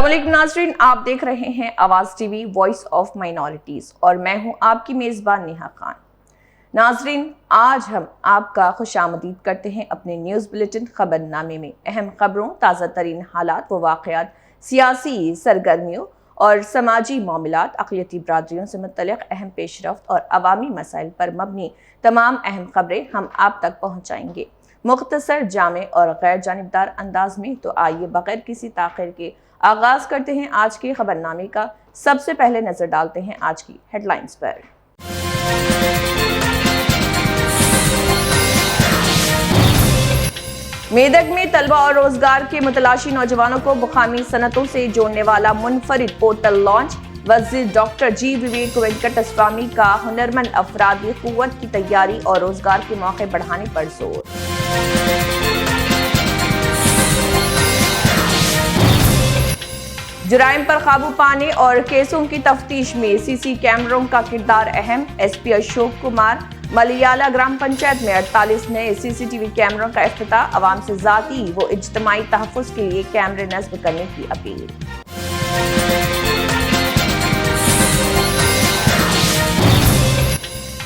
अस्सलामुअलैकुम नाज़रीन, आप देख रहे हैं आवाज़ टीवी वॉइस ऑफ माइनॉरिटीज़ और मैं हूं आपकी मेज़बान नेहा खान। नाज़रीन, आज हम आपका खुशामदीद करते हैं अपने न्यूज़ बुलेटिन खबरनामे में अहम खबरों, ताज़ा तरीन हालात व वाक़यात, सियासी सरगर्मियों और समाजी मामलात, अक़लियती बरादरियों से मुतल्लिक़ अहम पेशरफ्त और अवामी मसाइल पर मबनी तमाम अहम खबरें हम आप तक पहुँचाएंगे मुख्तसर, जामे और गैर जानिबदार अंदाज में। तो आइए बगैर किसी ताख़िर के आगाज करते हैं आज के खबरनामे का। सबसे पहले नजर डालते हैं आज की हेडलाइंस पर। मेदक में तलबा और रोजगार के मुतलाशी नौजवानों को मुकामी सनतों से जोड़ने वाला मुनफरिद पोर्टल लॉन्च। वज़ीर डॉक्टर जी विवेक वेंकटस्वामी का हुनरमंद अफरादी कुव्वत की तैयारी और रोजगार के मौके बढ़ाने पर जोर। जुराइम पर काबू पाने और केसों की तफ्तीश में सीसी कैमरों का किरदार अहम। एसपी अशोक कुमार। मलियाला ग्राम पंचायत में 48 नए सीसीटीवी कैमरों का इफ्तिताह। अवाम से जाती व इज्तिमाई तहफ़्फ़ुज़ के लिए कैमरे नस्ब करने की अपील।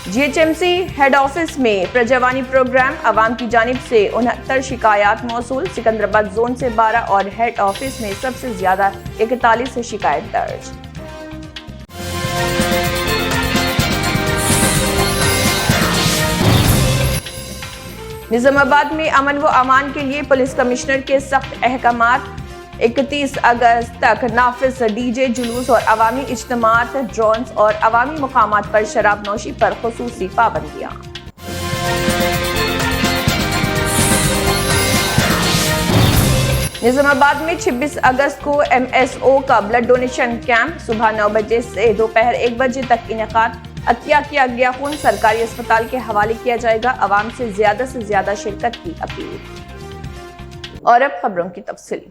जीएचएमसी हेड ऑफिस में प्रजवानी प्रोग्राम। अवाम की जानिब से 69 शिकायत मौसूल। सिकंदराबाद जोन से 12 और हेड ऑफिस में सबसे ज्यादा 41 शिकायत दर्ज। निजामाबाद में अमन व अमान के लिए पुलिस कमिश्नर के सख्त अहकामात। 31 अगस्त तक नाफिज डीजे जुलूस और अवामी इज्तिमात, ड्रोन्स और अवामी मुकामात पर शराब नोशी पर खुसूसी पाबंदियां। निजामाबाद में 26 अगस्त को MSO का ब्लड डोनेशन कैंप सुबह 9 बजे से दोपहर 1 बजे तक इनेकाद। अतिया किया गया खून सरकारी अस्पताल के हवाले किया जाएगा। अवाम से ज्यादा शिरकत की अपील। और अब खबरों की तफसील।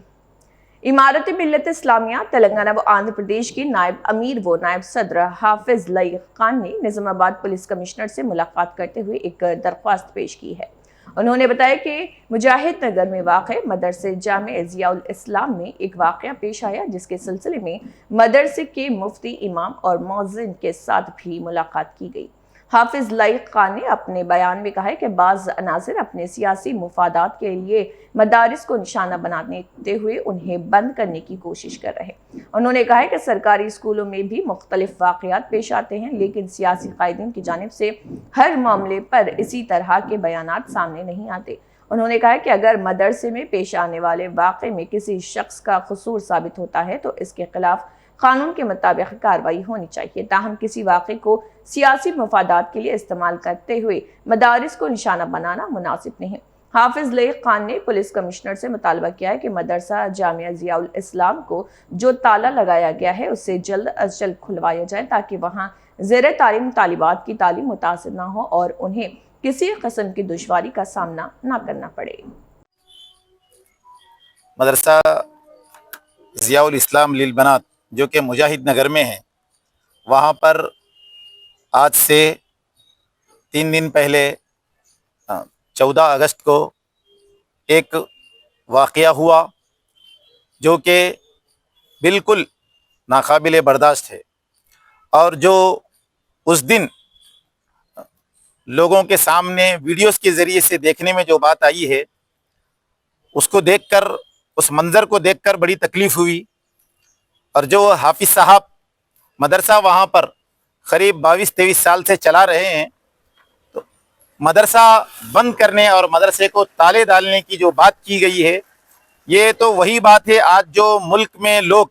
इमारत मिल्लत इस्लामिया तेलंगाना व आंध्र प्रदेश के नायब अमीर व नायब सदर हाफिज लईक खान ने निजामाबाद पुलिस कमिश्नर से मुलाकात करते हुए एक दरख्वास्त पेश की है। उन्होंने बताया कि मुजाहिद नगर में वाक़ मदरसे जामे ज़ियाउल इस्लाम में एक वाक़या पेश आया, जिसके सिलसिले में मदरसे के मुफ्ती, इमाम और मौज़िन के साथ भी मुलाकात की गई। हाफिज लईक खान ने अपने बयान में कहा है कि बाज़ अनाज़िर अपने सियासी मुफादात के लिए मदारिस को निशाना बनाते हुए उन्हें बंद करने की कोशिश कर रहे हैं। उन्होंने कहा है कि सरकारी स्कूलों में भी मुख्तलिफ वाक़यात पेश आते हैं, लेकिन सियासी कायदीन की जानिब से हर मामले पर इसी तरह के बयानात सामने नहीं आते। उन्होंने कहा कि अगर मदरसे में पेश आने वाले वाक़े में किसी शख्स का कसूर साबित होता है तो इसके खिलाफ कानून के मुताबिक कार्रवाई होनी चाहिए। ताहम किसी वाक़े को सियासी मफादात के लिए इस्तेमाल करते हुए मदारिस को निशाना बनाना मुनासिब नहीं। हाफिज लईक खान ने पुलिस कमिश्नर से मुतालबा किया है कि मदरसा जामिया ज़ियाउल इस्लाम को जो ताला लगाया गया है उससे जल्द अज जल्द खुलवाया जाए, ताकि वहाँ ज़ेर तालीम तालिबात की तालीम मुतासिर न हो और उन्हें किसी किस्म की दुश्वारी का सामना न करना पड़े। मदरसा ज़ियाउल इस्लाम लिल बनात जो कि मुजाहिद नगर में है, वहाँ पर आज से 3 दिन पहले 14 अगस्त को एक वाक़या हुआ जो कि बिल्कुल नाकाबिले बर्दाश्त है। और जो उस दिन लोगों के सामने वीडियोस के ज़रिए से देखने में जो बात आई है, उसको देखकर, उस मंज़र को देखकर बड़ी तकलीफ़ हुई। और जो हाफिज साहब मदरसा वहाँ पर करीब 22-23 साल से चला रहे हैं, तो मदरसा बंद करने और मदरसे को ताले डालने की जो बात की गई है, ये तो वही बात है आज जो मुल्क में लोग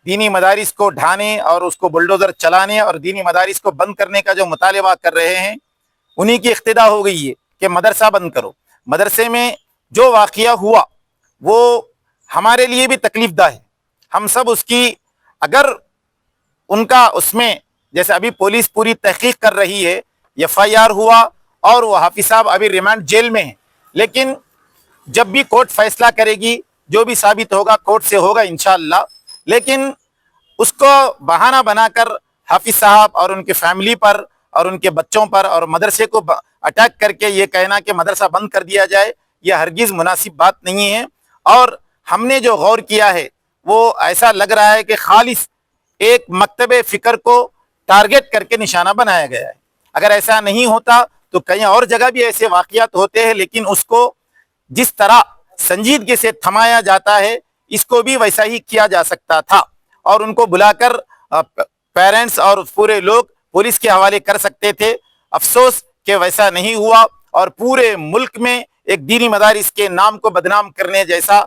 दीनी मदारिस को ढाने और उसको बुलडोज़र चलाने और दीनी मदारिस को बंद करने का जो मुतालबा कर रहे हैं, उन्हीं की इख्तिदा हो गई है कि मदरसा बंद करो। मदरसे में जो वाक़या हुआ वो हमारे लिए भी तकलीफ़दा है। हम सब उसकी, अगर उनका उसमें, जैसे अभी पुलिस पूरी तहकीक कर रही है, FIR हुआ और वो हाफिज साहब अभी रिमांड जेल में हैं, लेकिन जब भी कोर्ट फैसला करेगी, जो भी साबित होगा कोर्ट से होगा इंशाअल्लाह। लेकिन उसको बहाना बनाकर हाफिज साहब और उनके फैमिली पर और उनके बच्चों पर और मदरसे को अटैक करके ये कहना कि मदरसा बंद कर दिया जाए, यह हरगिज़ मुनासिब बात नहीं है। और हमने जो गौर किया है वो ऐसा लग रहा है कि खालिस एक मकतबे फिक्र को टारगेट करके निशाना बनाया गया है। अगर ऐसा नहीं होता तो कहीं और जगह भी ऐसे वाकयात होते हैं, लेकिन उसको जिस तरह संजीदगी से थमाया जाता है इसको भी वैसा ही किया जा सकता था और उनको बुलाकर पेरेंट्स और पूरे लोग पुलिस के हवाले कर सकते थे। अफसोस कि वैसा नहीं हुआ और पूरे मुल्क में एक दीनी मदारिस के नाम को बदनाम करने जैसा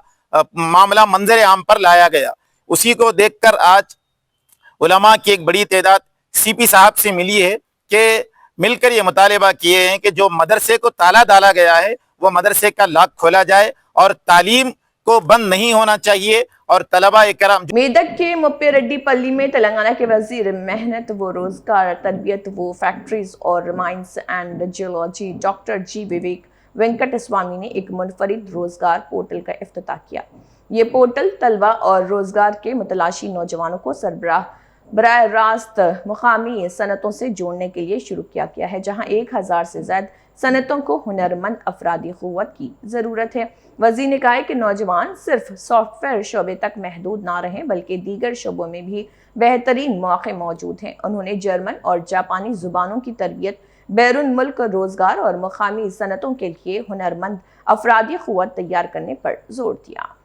मामला मंजर आम पर लाया गया। उसी को देखकर आज उलमा की एक बड़ी तादाद सीपी साहब से मिली है कि मिलकर ये मुतालिबा किए हैं कि जो मदरसे को ताला डाला गया है वो मदरसे का लॉक खोला जाए और तालीम को बंद नहीं होना चाहिए और तलबा कराम। मेदक के मुप्परेड्डीपल्ली में तेलंगाना के वजीर मेहनत व रोजगार, तरबियत व फैक्ट्रीज और माइंस एंड जियोलॉजी डॉक्टर जी विवेक वेंकट स्वामी ने एक मुनफरिद रोजगार पोर्टल का इफ्तिताह किया। ये पोर्टल तलबा और रोजगार के मुतलाशी नौजवानों को बराह रास्त मुकामी सनतों से जोड़ने के लिए शुरू किया गया है, जहां 1000 से ज्यादा सनतों को हुनरमंद अफरादी क़ुव्वत की ज़रूरत है। वज़ीर ने कहा कि नौजवान सिर्फ सॉफ्टवेयर शोबे तक महदूद ना रहें बल्कि दीगर शोबों में भी बेहतरीन मौके मौजूद हैं। उन्होंने जर्मन और जापानी ज़ुबानों की तरबियत, बैरून मुल्क रोज़गार और मुकामी सनतों के लिए हुनरमंद अफरादी क़ुव्वत तैयार करने पर जोर दिया।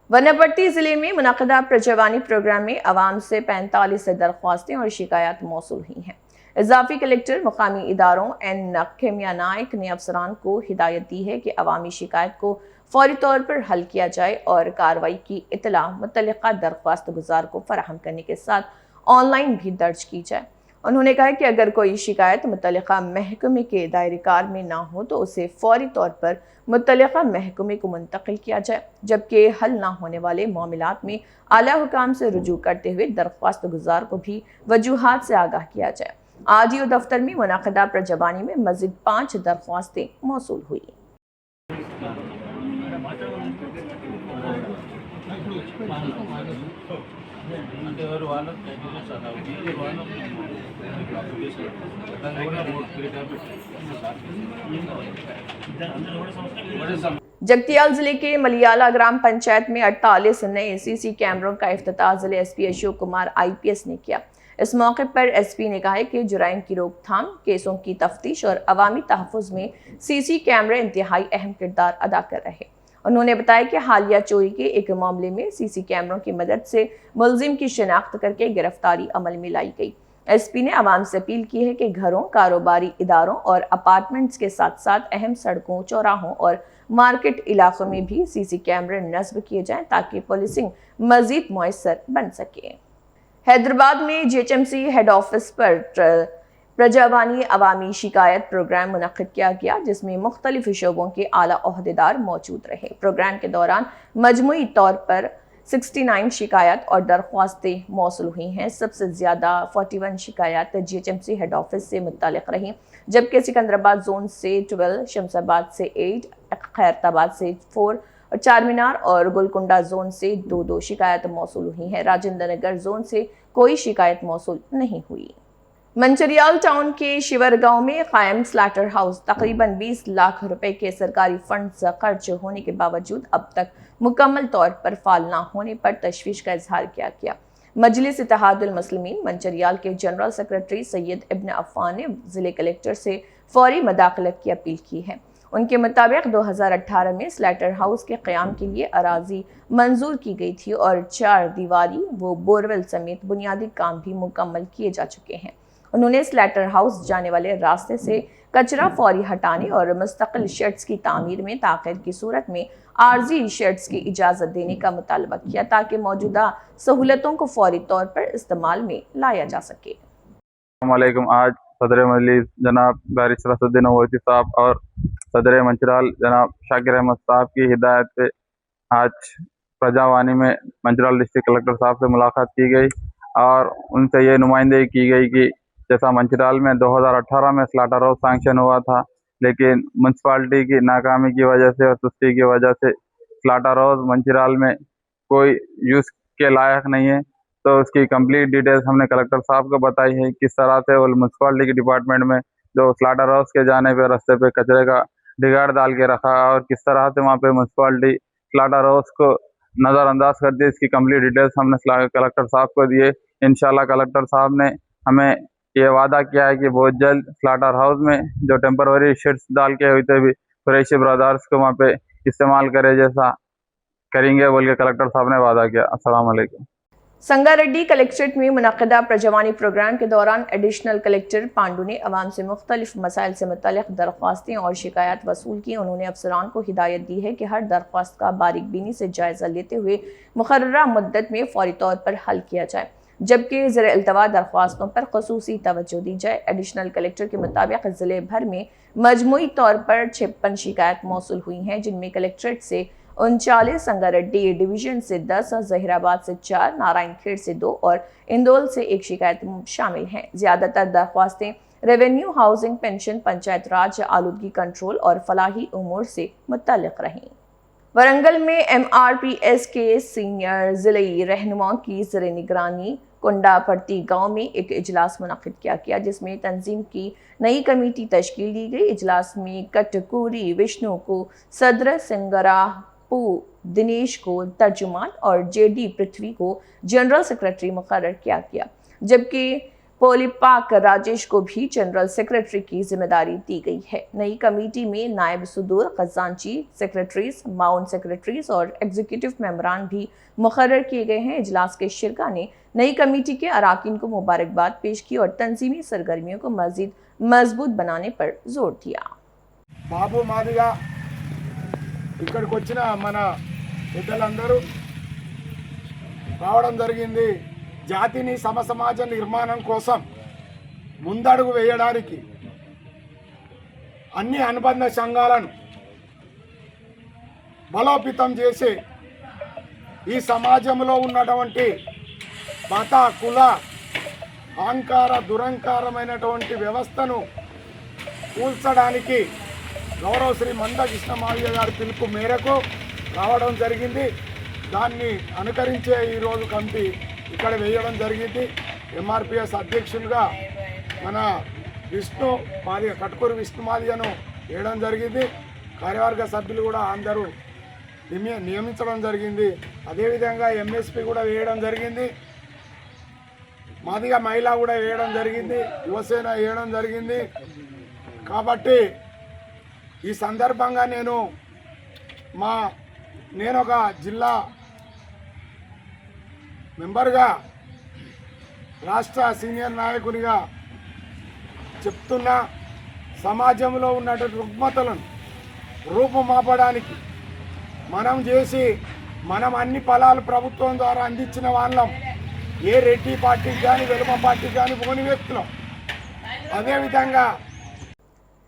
वनपर्ती जिले में मुनक़दा प्रजावानी प्रोग्राम में आवाम से 45 दरख्वास्तें और शिकायत मौसूल हुई हैं। इजाफी कलेक्टर मुकामी इदारों एन खेमिया नायक ने अफसरान को हिदायत दी है कि अवामी शिकायत को फौरी तौर पर हल किया जाए और कार्रवाई की इतला मुतल्लिका दरख्वास्त गुजार को फराहम करने के साथ ऑनलाइन भी दर्ज की जाए। उन्होंने कहा कि अगर कोई शिकायत मुतल्लिका महकमे के दायरेकार में ना हो तो उसे फौरी तौर पर मुतल्लिका महकमे को मुंतकिल किया जाए, जबकि हल ना होने वाले मामलात में आला हुकाम से रुजू करते हुए दरख्वास्त गुजार को भी वजूहात से आगाह किया जाए। आरडीओ दफ्तर में मुनक़दा प्रजावानी में मज़ीद 5 दरख्वास्तें मौसूल हुई। जगतियाल जिले के मलियाला ग्राम पंचायत में 48 नए सीसी कैमरों का इफ्तिताह जिले एसपी अशोक कुमार आईपीएस ने किया। इस मौके पर एसपी ने कहा कि जुराइम की रोकथाम, केसों की तफ्तीश और अवामी तहफ़्फ़ुज़ में सीसी कैमरे इंतहाई अहम किरदार अदा कर रहे। उन्होंने बताया कि हालिया चोरी के एक मामले में सीसी कैमरों की मदद से मुलजिम की शिनाख्त करके गिरफ्तारी अमल में लाई गई। एसपी ने आवाम से अपील की है कि घरों, कारोबारी इदारों और अपार्टमेंट्स के साथ साथ अहम सड़कों, चौराहों और मार्केट इलाकों में भी सीसी कैमरे नस्ब किए जाएं ताकि पुलिसिंग मजीद मुयस्सर बन सके। हैदराबाद में जीएचएमसी हेड ऑफिस पर प्रजावानी अवामी शिकायत प्रोग्राम मुनक़्क़िद किया गया, जिसमें मुख्तलिफ शोबों के आला ओहदेदार मौजूद रहे। प्रोग्राम के दौरान मजमूई तौर पर 69 शिकायत और दरख्वास्तें मौसूल हुई हैं। सबसे ज़्यादा 41 शिकायत जीएचएमसी हेड ऑफिस से मुत्तलिक रहीं, जबकि सिकंदराबाद जोन से 12, शमशाबाद से 8, खैरताबाद से 4 और चार मीनार और गोलकुंडा जोन से 2-2 शिकायत मौसूल हुई हैं। राजेंद्र नगर जोन से कोई शिकायत मौसूल नहीं हुई। मंचरियाल टाउन के शिवरगांव में कायम स्लैटर हाउस तकरीबन 20 लाख रुपए के सरकारी फंड्स खर्च होने के बावजूद अब तक मुकम्मल तौर पर फाल ना होने पर तशवीश का इजहार किया गया। मजलिस इत्तेहादुल मुस्लिमीन मंचरियाल के जनरल सेक्रेटरी सैयद इब्न अफ़ान ने जिले कलेक्टर से फौरी मदाखलत की अपील की है। उनके मुताबिक 2018 में स्लैटर हाउस के क़याम के लिए अराजी मंजूर की गई थी और 4 दीवारी व बोरवेल समेत बुनियादी काम भी मुकम्मल किए जा चुके हैं। उन्होंने स्लैटर हाउस जाने वाले रास्ते से कचरा फौरी हटाने और मुस्तकिल शेड्स की तामीर में ताख़ीर की सूरत में आर्जी शेड्स की इजाज़त देने का मुतालबा किया ताकि मौजूदा सहूलतों को फौरी तौर पर इस्तेमाल में लाया जा सके। आज सदर मजलिस जनाब बारिश रसुद्दीन ओवैसी साहब और सदर मंचराल जनाब शाकिर अहमद साहब की हिदायत पे आज प्रजावानी में मंचराल डिस्ट्रिक्ट कलेक्टर साहब से मुलाकात की गई और उनसे ये नुमाइंदगी की गई कि जैसा मंचराल में 2018 में स्लैटर हाउस सैंक्शन हुआ था, लेकिन म्यूनसिपाल्टी की नाकामी की वजह से और सुस्ती की वजह से स्लैटर हाउस मंचराल में कोई यूज़ के लायक नहीं है। तो उसकी कंप्लीट डिटेल्स हमने कलेक्टर साहब को बताई है, किस तरह से वो म्यूनसिपाल्टी के डिपार्टमेंट में जो स्लैटर हाउस के जाने पे रास्ते पे कचरे का डिगाड़ डाल के रखा और किस तरह से वहाँ पे म्यूनसिपाल्टी स्लैटर हाउस को नज़रअंदाज कर दिए। इसकी कंप्लीट डिटेल्स हमने कलेक्टर साहब को दिए। इंशाल्लाह कलेक्टर साहब ने हमें ये वादा किया है कि बहुत जल्द स्लाटर हाउस में जो टेम्पररी शेड्स डाल के हुए थे भी कुरैशी ब्रदर्स को वहाँ पे इस्तेमाल करे जैसा करेंगे बोल के कलेक्टर साहब ने वादा किया। अस्सलाम वालेकुम। संगारेड्डी कलेक्ट्रेट में मुनक्किदा प्रजवानी प्रोग्राम के दौरान एडिशनल कलेक्टर पांडू ने अवाम से मुख्तलिफ मसाइल से मुतल्लिक़ दरख्वास्तें और शिकायत वसूल की। उन्होंने अफसरान को हिदायत दी है कि हर दरख्वास्त का बारीक बीनी से जायज़ा लेते हुए मुकर्ररा मुद्दत में फौरी तौर पर हल किया जाए, जबकि ज़ेर इल्तवा दरख्वास्तों पर ख़ुसूसी तवज्जो दी जाए। एडिशनल कलेक्टर के मुताबिक ज़िले भर में मजमूई तौर पर 56 शिकायत मौसूल हुई हैं, जिनमें कलेक्ट्रेट से 39, संगारेड्डी डिवीजन से 10, जहीराबाद से 4, नारायणखेड़ से 2 और इंदौल से 1 शिकायत शामिल हैं। ज़्यादातर दरख्वास्तें रेवेन्यू, हाउसिंग, पेंशन, पंचायत राज, आलूदगी कंट्रोल और फलाही उमूर से मुत्तल्लिक़ रहीं। वरंगल में MRPS के सीनियर ज़िले रहनुमा की ज़ेर निगरानी कुंडापट्टी गांव में एक इजलास मुनक़िद किया गया, जिसमें तंजीम की नई कमेटी तश्कील दी गई। इजलास में कटकूरी विष्णु को सदर, सिंगरापू दिनेश को तर्जुमान और JD पृथ्वी को जनरल सेक्रेटरी मुकर्रर किया गया, जबकि पोलिपाक राजेश को भी जनरल सेक्रेटरी की जिम्मेदारी दी गई है। नई कमेटी में नायब सदूर, खजांची, सेक्रेटरीज, माउन सेक्रेटरीज और एग्जीक्यूटिव मेंबरान भी मुकर्रर किए गए हैं। इजलास के शिरका ने नई कमेटी के अराकीन को मुबारकबाद पेश की और तंजीमी सरगर्मियों को मजीद मजबूत बनाने पर जोर दिया। బాబు మాదిగా ఇక్కడికి వచ్చిన మన పెద్దలందరూ రావడం జరిగింది జాతిని సమసమాజ నిర్మాణం కోసం ముందడుగు వేయడానికి అన్ని అనుబంధ సంఘాలను బలోపేతం చేసి ఈ సమాజంలో ఉన్నటువంటి మత కుల అహంకార దురంకారమైనటువంటి వ్యవస్థను కూల్చడానికి గౌరవ శ్రీ మంద కృష్ణమాల్య గారి పిలుపు మేరకు రావడం జరిగింది। దాన్ని అనుకరించే ఈరోజు కమిటీ ఇక్కడ వేయడం జరిగింది। MRPS అధ్యక్షులుగా మన విష్ణు మాల్య, కట్కూరు విష్ణు మాల్యను వేయడం జరిగింది। కార్యవర్గ సభ్యులు కూడా అందరూ నియమించడం జరిగింది। అదేవిధంగా MSP కూడా వేయడం జరిగింది। మాదిగా మహిళ కూడా వేయడం జరిగింది, యువసేన వేయడం జరిగింది। కాబట్టి ఈ సందర్భంగా నేను ఒక జిల్లా మెంబర్గా, రాష్ట్ర సీనియర్ నాయకునిగా చెప్తున్నా, సమాజంలో ఉన్నటువంటి రుగ్మతలను రూపుమాపడానికి మనం అన్ని ఫలాలు ప్రభుత్వం ద్వారా అందించిన వాళ్ళం। ఏ రెడ్డి పార్టీకి కానీ వెలుమ పార్టీకి కానీ పోని వ్యక్తులం। అదేవిధంగా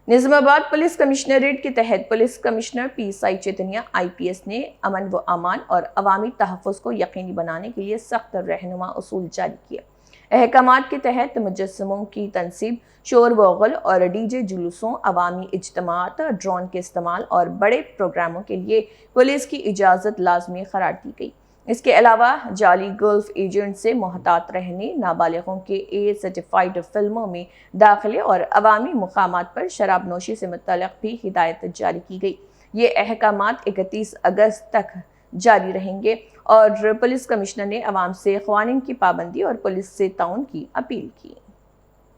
निजामाबाद पुलिस कमिश्नरेट के तहत police commissioner PSI Chaitanya IPS ने अमन व अमान और अवामी तहफ़्फ़ुज़ को यकीनी बनाने के लिए सख्त रहनुमा उसूल जारी किए। अहकामात के तहत मुजस्समों की तनसीब, शोर व गुल और DJ जुलूसों, अवामी इज्तिमात, ड्रोन के इस्तेमाल और बड़े प्रोग्रामों के लिए पुलिस की इजाज़त लाजमी करार दी गई। इसके अलावा जाली गल्फ एजेंट से मोहतात रहने, नाबालिगों के A सर्टिफाइड फिल्मों में दाखिले और अवामी मुकामात पर शराब नोशी से मुतल्लिक़ भी हिदायत जारी की गई। ये अहकामात 31 अगस्त तक जारी रहेंगे और पुलिस कमिश्नर ने अवाम से क़वानीन की पाबंदी और पुलिस से ताउन की अपील की।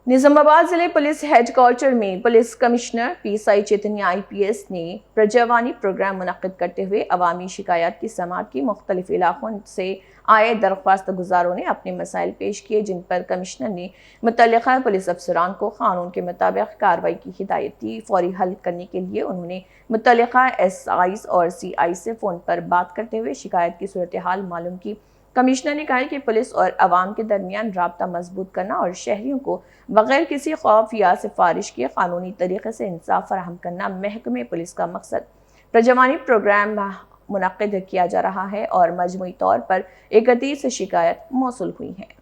निजामाबाद जिले पुलिस हेडक्वार्टर में police commissioner PSI Chaitanya IPS ने प्रजावानी प्रोग्राम मुनक़्क़िद करते हुए अवामी शिकायत की समाअत की। मुख्तलिफ इलाक़ों से आए दरख्वास्त गुजारों ने अपने मसाइल पेश किए, जिन पर कमिश्नर ने मुतल्लिक़ा पुलिस अफसरान को क़ानून के मुताबिक कार्रवाई की हिदायत दी। फौरी हल करने के लिए उन्होंने मुतल्लिक़ा SIs और CI से फ़ोन पर बात करते हुए शिकायत की सूरत हाल मालूम की। कमिश्नर ने कहा कि पुलिस और अवाम के दरमियान राब्ता मजबूत करना और शहरियों को बगैर किसी खौफ या सिफारिश के कानूनी तरीके से इंसाफ फराहम करना महकमे पुलिस का मकसद। प्रजावानी प्रोग्राम मुनक़्क़िद किया जा रहा है और मजमूई तौर पर 31 शिकायत मौसूल हुई हैं।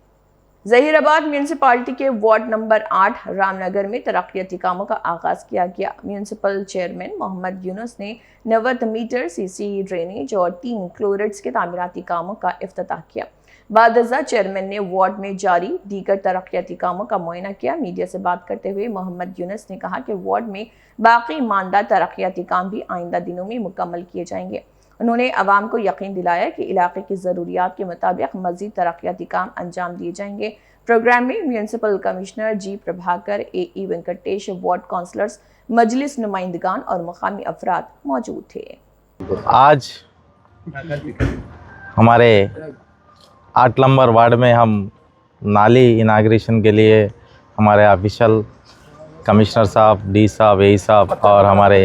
जहीराबाद म्यूनसिपालिटी के वार्ड नंबर 8 रामनगर में तरक्याती कामों का आगाज़ किया गया। म्यूनसिपल चेयरमैन मोहम्मद यूनुस ने 90 मीटर CC ड्रेनेज और 3 क्लोरेट्स के तामीराती कामों का इफ्तिताह किया। बादजा चेयरमैन ने वार्ड में जारी दीगर तरक्याती कामों का मुआयना किया। मीडिया से बात करते हुए मोहम्मद यूनुस ने कहा कि वार्ड में बाकी मानदा तरक्याती काम भी आइंदा दिनों में मुकम्मल किए जाएंगे। उन्होंने अवाम को यकीन दिलाया कि इलाके की ज़रूरियात के मुताबिक मज़ीद तरक्याती काम अंजाम दिए जाएंगे। प्रोग्राम में municipal commissioner G Prabhakar, AE Venkatesh, ward councillors, मजलिस नुमाइंदगान और मुकामी अफराद मौजूद थे। आज हमारे 8 नंबर वार्ड में हम नाली इनाग्रेशन के लिए हमारे ऑफिशियल कमिश्नर साहब, डी साहब, AE साहब और हमारे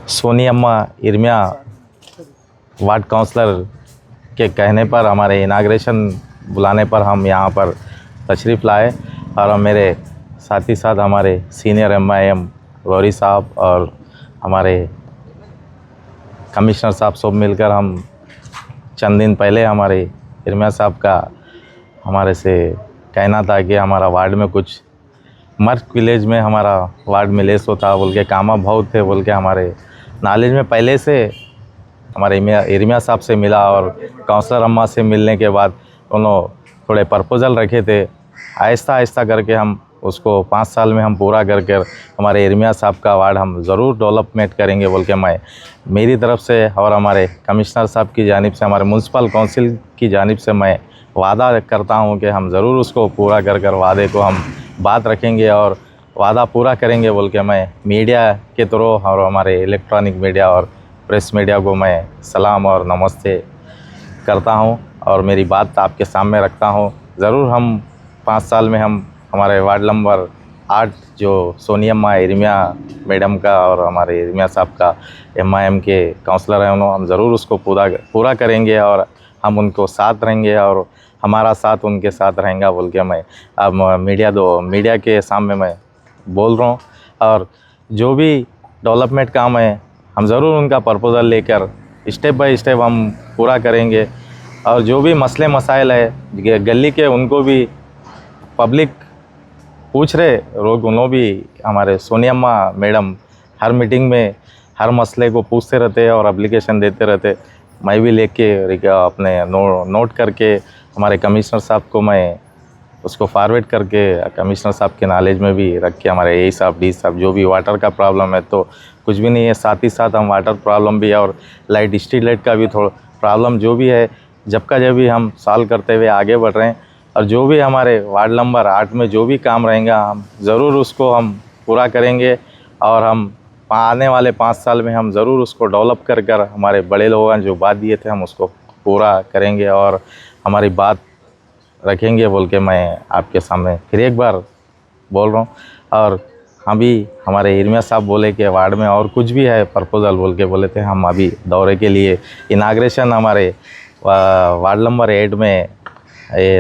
सोनी अम्मा इर्मिया वार्ड काउंसलर के कहने पर, हमारे इनाग्रेशन बुलाने पर हम यहाँ पर तशरीफ़ लाए और मेरे साथ ही साथ हमारे सीनियर MIM गौरी साहब और हमारे कमिश्नर साहब सब मिलकर हम चंद दिन पहले हमारे इर्मिया साहब का हमारे से कहना था कि हमारा वार्ड में कुछ मर्क विलेज में हमारा वार्ड में लेस होता बोल के, कामा बहुत थे बोल के, हमारे नॉलेज में पहले से हमारे इर्मिया साहब से मिला और काउंसलर अम्मा से मिलने के बाद उन्होंने थोड़े प्रपोजल रखे थे। आहिस्ता आहिस्ता करके हम उसको 5 साल में हम पूरा करके हमारे इर्मिया साहब का वार्ड हम ज़रूर डेवलपमेंट करेंगे बोल के मैं मेरी तरफ से और हमारे कमिश्नर साहब की जानिब से, हमारे म्यूनसिपल काउंसिल की जानिब से मैं वादा करता हूं कि हम ज़रूर उसको पूरा कर वादे को हम बात रखेंगे और वादा पूरा करेंगे बोल के मैं मीडिया के थ्रू और हमारे इलेक्ट्रॉनिक मीडिया और प्रेस मीडिया को मैं सलाम और नमस्ते करता हूं और मेरी बात आपके सामने रखता हूं। ज़रूर हम 5 साल में हम हमारे वार्ड नंबर 8 जो सोनी अम्मा इर्मिया मैडम का और हमारे इर्मिया साहब का MIM के काउंसलर हैं, उन्होंने हम ज़रूर उसको पूरा करेंगे और हम उनको साथ रहेंगे और हमारा साथ उनके साथ रहेगा बोल के मैं अब मीडिया के सामने मैं बोल रहा हूँ। और जो भी डेवलपमेंट काम है हम ज़रूर उनका प्रपोज़ल लेकर स्टेप बाय स्टेप हम पूरा करेंगे और जो भी मसले मसाइल है गली के उनको भी पब्लिक पूछ रहे लोग, उन्होंने भी हमारे सोनी अम्मा मैडम हर मीटिंग में हर मसले को पूछते रहते और एप्लीकेशन देते रहते। मैं भी लेके अपने नोट करके हमारे कमिश्नर साहब को मैं उसको फॉरवर्ड करके कमिश्नर साहब के नॉलेज में भी रख के हमारे AE साहब, D साहब जो भी वाटर का प्रॉब्लम है तो कुछ भी नहीं है, साथ ही साथ हम वाटर प्रॉब्लम भी और लाइट स्ट्रीट लाइट का भी थोड़ा प्रॉब्लम जो भी है जब भी हम सॉल्व करते हुए आगे बढ़ रहे हैं और जो भी हमारे वार्ड नंबर 8 में जो भी काम रहेगा हम ज़रूर उसको हम पूरा करेंगे और हम आने वाले 5 साल में हम ज़रूर उसको डेवलप कर हमारे बड़े लोगों ने जो बात दिए थे हम उसको पूरा करेंगे और हमारी बात रखेंगे बोल के मैं आपके सामने फिर एक बार बोल रहा हूँ। और हम भी हमारे इर्मिया साहब बोले कि वार्ड में और कुछ भी है प्रपोज़ल बोल के बोले थे, हम अभी दौरे के लिए इनाग्रेशन हमारे वार्ड नंबर 8 में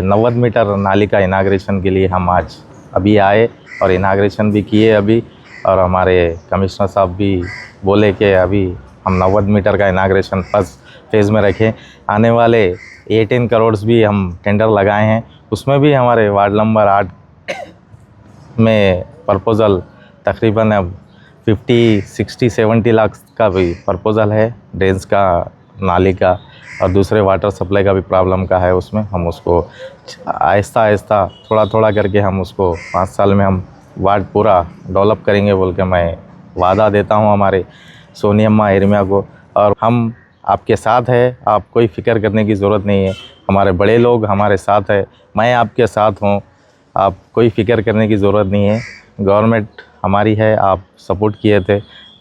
90 मीटर नाली का इनाग्रेशन के लिए हम आज अभी आए और इनाग्रेशन भी किए अभी। और हमारे कमिश्नर साहब भी बोले कि अभी हम 90 मीटर का इनाग्रेशन फर्स्ट फेज़ में रखें। आने वाले 18 करोड़ भी हम टेंडर लगाए हैं, उसमें भी हमारे वार्ड नंबर 8 में प्रपोज़ल तकरीबन अब 50, 60, 70 लाख का भी प्रपोज़ल है। ड्रेन्स का, नाली का और दूसरे वाटर सप्लाई का भी प्रॉब्लम का है, उसमें हम उसको आहिस्ता आहिस्ता थोड़ा थोड़ा करके हम उसको 5 साल में हम वार्ड पूरा डेवलप करेंगे बोल के मैं वादा देता हूं हमारे सोनी अम्मा इर्मिया को। और हम आपके साथ है, आप कोई फ़िक्र करने की ज़रूरत नहीं है, हमारे बड़े लोग हमारे साथ है, मैं आपके साथ हूं, आप कोई फ़िक्र करने की ज़रूरत नहीं है। गवर्नमेंट हमारी है, आप सपोर्ट किए थे,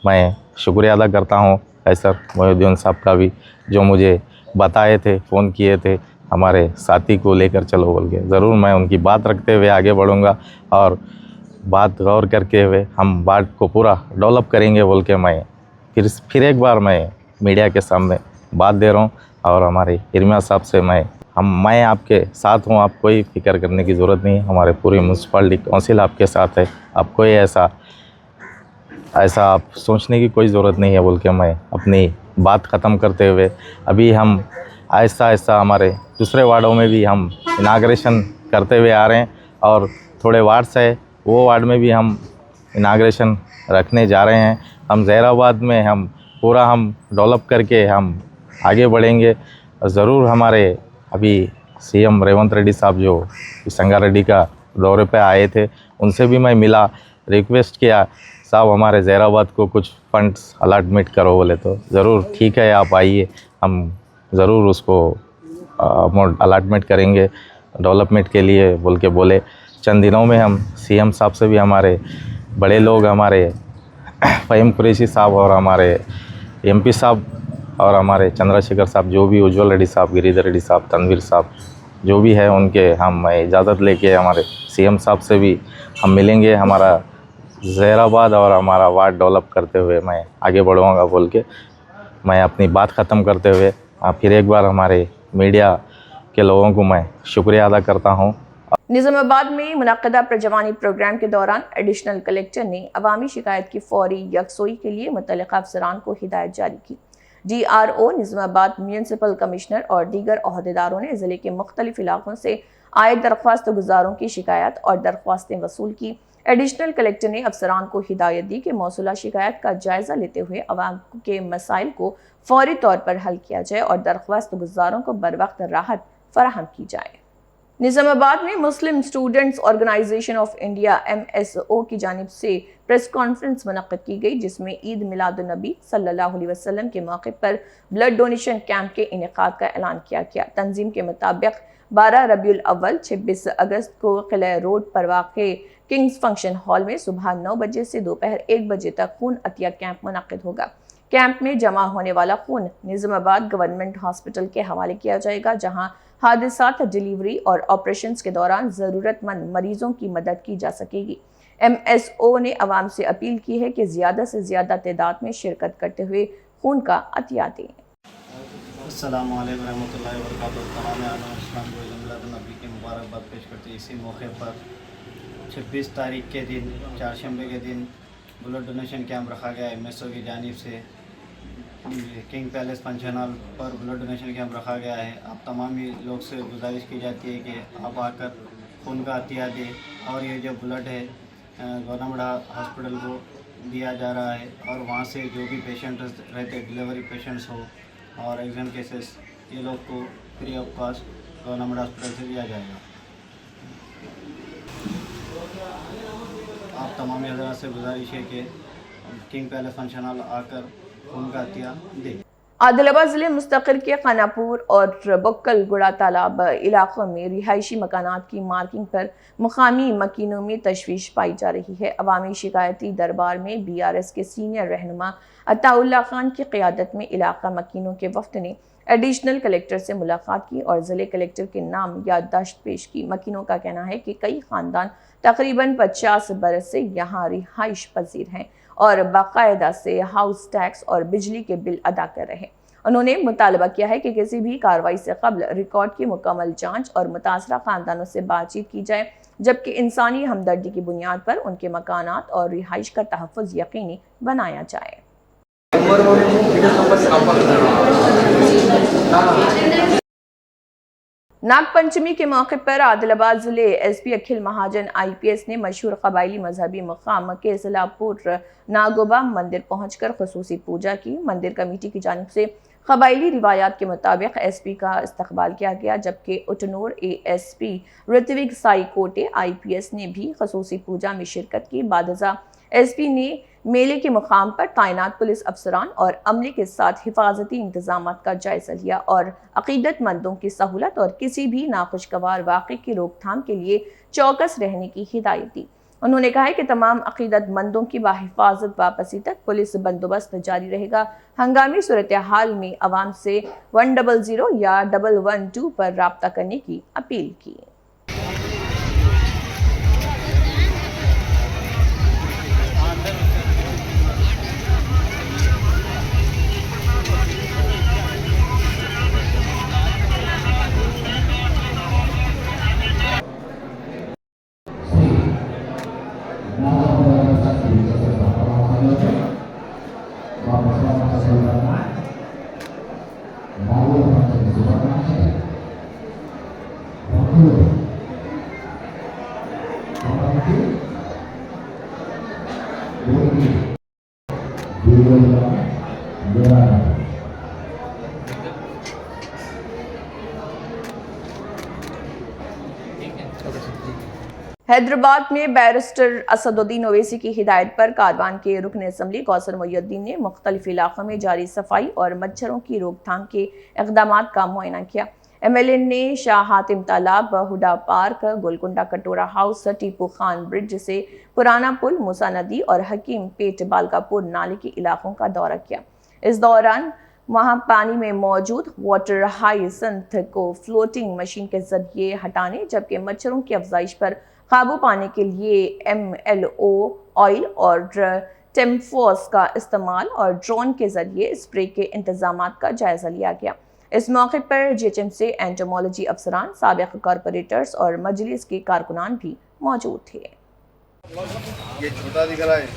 मैं शुक्रिया अदा करता हूं सर मोहिउद्दीन साहब का भी जो मुझे बताए थे, फ़ोन किए थे हमारे साथी को लेकर चलो बोल के। ज़रूर मैं उनकी बात रखते हुए आगे बढ़ूँगा और बात गौर करके हुए हम वार्ड को पूरा डेवलप करेंगे बोल के मैं फिर एक बार मैं मीडिया के सामने बात दे रहा हूँ। और हमारे इर्मिया साहब से मैं आपके साथ हूँ, आप कोई फ़िक्र करने की ज़रूरत नहीं है, हमारे पूरी म्यूनसिपालिटी काउंसिल आपके साथ है, आप कोई ऐसा आप सोचने की कोई ज़रूरत नहीं है बोल के मैं अपनी बात ख़त्म करते हुए अभी हम आहिस्ता आहिस्ता हमारे दूसरे वार्डों में भी हम इनाग्रेशन करते हुए आ रहे हैं और थोड़े वार्ड्स है वो वार्ड में भी हम इनाग्रेशन रखने जा रहे हैं। हम जहराबाद में हम पूरा हम डेवलप करके हम आगे बढ़ेंगे। और ज़रूर हमारे अभी CM रेवंत रेड्डी साहब जो संगारेड्डी का दौरे पे आए थे, उनसे भी मैं मिला, रिक्वेस्ट किया साहब हमारे जहराबाद को कुछ फंड्स अलॉटमेंट करो बोले तो ज़रूर ठीक है, आप आइए, हम ज़रूर उसको अमाउंट अलॉटमेंट करेंगे डेवलपमेंट के लिए बोल के बोले। चंद दिनों में हम सीएम साहब से भी, हमारे बड़े लोग, हमारे फ़हीम कुरैशी साहब और हमारे एमपी साहब और हमारे चंद्रशेखर साहब, जो भी उज्ज्वल रेड्डी साहब, गिरिधर रेड्डी साहब, तनवीर साहब जो भी है, उनके हम इजाज़त लेके हमारे सीएम साहब से भी हम मिलेंगे। हमारा जहराबाद और हमारा वार्ड डेवलप करते हुए मैं आगे बढ़ूँगा बोल के मैं अपनी बात ख़त्म करते हुए फिर एक बार हमारे मीडिया के लोगों को मैं शुक्रिया अदा करता हूँ। निजामाबाद में मुनक्किदा प्रजवानी प्रोग्राम के दौरान एडिशनल कलेक्टर ने अवामी शिकायत की फौरी यकसोई के लिए मुतल्लिका अफसरान को हिदायत जारी की। DRO निजामाबाद, म्यूनसिपल कमिश्नर और दीगर अहदेदारों ने जिले के मुख्तलिफ इलाकों से आए दरख्वास्त गुजारों की शिकायत और दरख्वास्तें वसूल की। एडिशनल कलेक्टर ने अफसरान को हिदायत दी कि मौसूला शिकायत का जायजा लेते हुए अवाम के मसाइल को फौरी तौर पर हल किया जाए और दरख्वास्त गुजारों को बरवक्त राहत फराहम की जाए। निजामाबाद में Muslim students organisation of India MSO की जानिब से प्रेस कॉन्फ्रेंस मुनक्किद की गई, जिसमें ईद मिलादुन्नबी सल्लल्लाहु अलैहि वसल्लम के मौके पर ब्लड डोनेशन कैंप के इनेकाद का ऐलान किया गया। तंजीम के मुताबिक 12 रबीउल अव्वल 26 अगस्त को किला रोड पर वाक़े किंग्स फंक्शन हॉल में सुबह 9 बजे से दोपहर 1 बजे तक खून अतिया कैंप मुनक्किद होगा। कैंप में जमा होने वाला खून निजामाबाद गवर्नमेंट हॉस्पिटल के हवाले किया जाएगा, जहां हादसात, डिलीवरी और ऑपरेशंस के दौरान ज़रूरतमंद मरीजों की मदद की जा सकेगी। MSO ने अवाम से अपील की है कि ज़्यादा से ज़्यादा तादाद में शिरकत करते हुए खून का अतिया दें। अस्सलामु अलैकुम रहमतुल्लाहि व बरकातुहू। तमाम आलम इस्लाम को ईद मिलादुन्नबी की मुबारकबाद पेश करते हैं। इसी मौके पर 26 तारीख के दिन, चारशंबे के दिन ब्लड डोनेशन कैंप रखा गया MSO की जानिब से। किंग पैलेस फंक्शन हॉल पर ब्लड डोनेशन कैंप रखा गया है। आप तमाम ही लोग से गुजारिश की जाती है कि आप आकर खून का अतिया दें और ये जो ब्लड है गवर्नमेंट हॉस्पिटल को दिया जा रहा है और वहाँ से जो भी पेशेंट रहते, डिलीवरी पेशेंट्स हो और एक्सीडेंट केसेस, ये लोग को free of cost government hospital से दिया जाएगा। आप तमाम हज़रात से गुजारिश है कि किंग पैलेस फंक्शन हॉल आकर खून का अतिया दें। आदिलाबाद जिले मुस्तकिर के खानापुर और बक्कल गुड़ा तालाब इलाकों में रिहायशी मकानात की मार्किंग पर मुकामी मकीनों में तशवीश पाई जा रही है। अवामी शिकायती दरबार में BRS के सीनियर रहनुमा अताउल्ला खान की क़ियादत में इलाका मकीनों के वफ्द ने एडिशनल कलेक्टर से मुलाकात की और ज़िले कलेक्टर के नाम याददाश्त पेश की। मकीनों का कहना है कि कई ख़ानदान तकरीबन 50 बरस से यहाँ रिहाइश पजीर हैं और बाकायदा से हाउस टैक्स और बिजली के बिल अदा कर रहे हैं। उन्होंने मुतालबा किया है कि किसी भी कार्रवाई से कबल रिकॉर्ड की मुकम्मल जांच और मुतासरा खानदानों से बातचीत की जाए, जबकि इंसानी हमदर्दी की बुनियाद पर उनके मकानात और रिहाइश का तहफ़्फ़ुज़ यकीनी बनाया जाए। नागपंचमी के मौके पर आदिलाबाद जिले SP अखिल महाजन IPS ने मशहूर कबायली मजहबी मकाम केसलापुर नागोबा मंदिर पहुंचकर खुसूसी पूजा की। मंदिर कमेटी की जानिब से कबायली रिवायात के मुताबिक SP का इस्तकबाल किया गया, जबकि उटनूर ASP ऋत्विक साई कोटे IPS ने भी खुसूसी पूजा में शिरकत की। बादजा SP ने मेले के मुकाम पर तैनात पुलिस अफसरान और अमले के साथ हिफाजती इंतजामात का जायजा लिया और अकीदतमंदों की सहूलत और किसी भी नाखुशगवार वाक़े की रोकथाम के लिए चौकस रहने की हिदायत दी। उन्होंने कहा है कि तमाम अकीदतमंदों की बाहिफाजत वापसी तक पुलिस बंदोबस्त जारी रहेगा। हंगामी सूरत हाल में अवाम से 100 या 112 पर राब्ता करने की अपील की। हैदराबाद में बैरिस्टर असदुद्दीन ओवैसी की हिदायत पर कारवान के रुकन असम्बली कौसर मोहिउद्दीन ने मुख्तलिफ इलाकों में जारी सफाई और मच्छरों की रोकथाम के इक़दाम का मुआयना किया। MLA ने शाह हातिम तालाब, हुडा पार्क, गोलकुंडा कटोरा हाउस, टीपू खान ब्रिज से पुराना पुल, मूसा नदी और हकीम पेट बालकापुर नाले के इलाकों का दौरा किया। इस दौरान वहां पानी में मौजूद वाटर हाइसिंथ को फ्लोटिंग मशीन के जरिए हटाने, जबकि मच्छरों की अफजाइश पर काबू पाने के लिए MLO ऑयल और टेम्फोस का इस्तेमाल और ड्रोन के जरिए स्प्रे के इंतजाम का जायजा लिया गया। इस मौके पर GHM से एंटोमोलॉजी अफसरान, साबिक कॉरपोरेटर्स और मजलिस के कारकुनान भी मौजूद थे। ये छोटा दिख रहा है।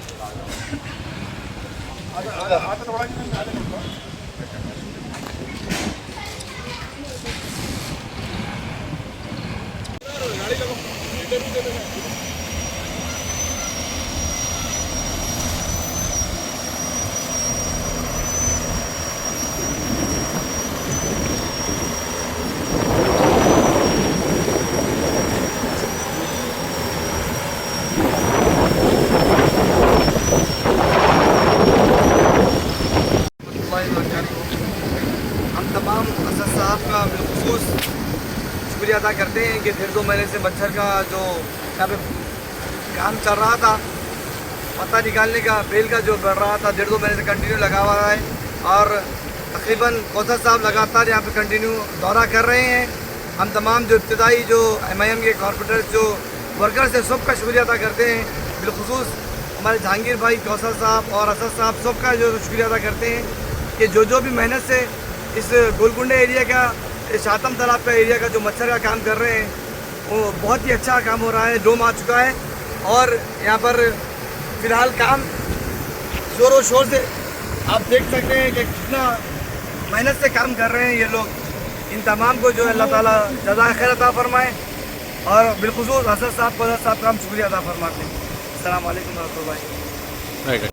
हम तमाम असद साहब का बिलखुसूस शुक्रिया अदा करते हैं कि 1.5-2 महीने से मच्छर का जो यहाँ पे काम चल रहा था, पता निकालने का, बेल का जो बढ़ रहा था, 1.5-2 महीने से कंटिन्यू लगा हुआ है और तकरीबन कौसर साहब लगातार यहाँ पे कंटिन्यू दौरा कर रहे हैं। हम तमाम जो इब्तदाई जो MIM के कॉरपोरेटर्स जो वर्कर्स हैं सबका शुक्रिया अदा करते हैं। बिलखुसूस हमारे जहांगीर भाई, कौसर साहब और असद साहब सबका जो शुक्रिया अदा करते हैं कि जो भी मेहनत से इस गोलकुंडे एरिया का, इस हातम तालाब का एरिया का जो मच्छर का काम कर रहे हैं वो बहुत ही अच्छा काम हो रहा है। ड्रोन आ चुका है और यहाँ पर फ़िलहाल काम ज़ोरों शोर से आप देख सकते हैं कि कितना मेहनत से काम कर रहे हैं ये लोग। इन तमाम को जो है अल्लाह ताला जज़ा खैर अता फरमाए और बिलखुसूस असद साहब, कौसर साहब का हम शुक्रिया अदा फरमाते हैं। अस्सलाम वालेकुम रहमतुल्लाहि।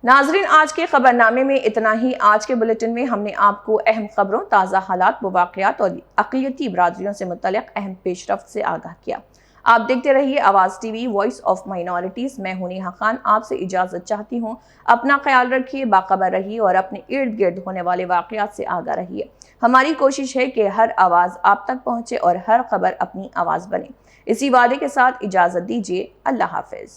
नाजरीन, आज के खबरनामे में इतना ही। आज के बुलेटिन में हमने आपको अहम खबरों, ताज़ा हालात, वाक़यात और अक़लियती बरादरियों से मुतल्लिक़ अहम पेशरफ्त से आगाह किया। आप देखते रहिए आवाज़ TV, वॉइस ऑफ माइनॉरिटीज़। मैं हूं नेहा खान, आपसे इजाज़त चाहती हूं। अपना ख्याल रखिए, बाखबर रहिए और अपने इर्द गिर्द होने वाले वाक़यात से आगाह रहिए। हमारी कोशिश है कि हर आवाज़ आप तक पहुँचे और हर खबर अपनी आवाज़ बने। इसी वादे के साथ इजाज़त दीजिए। अल्लाह हाफ़िज़।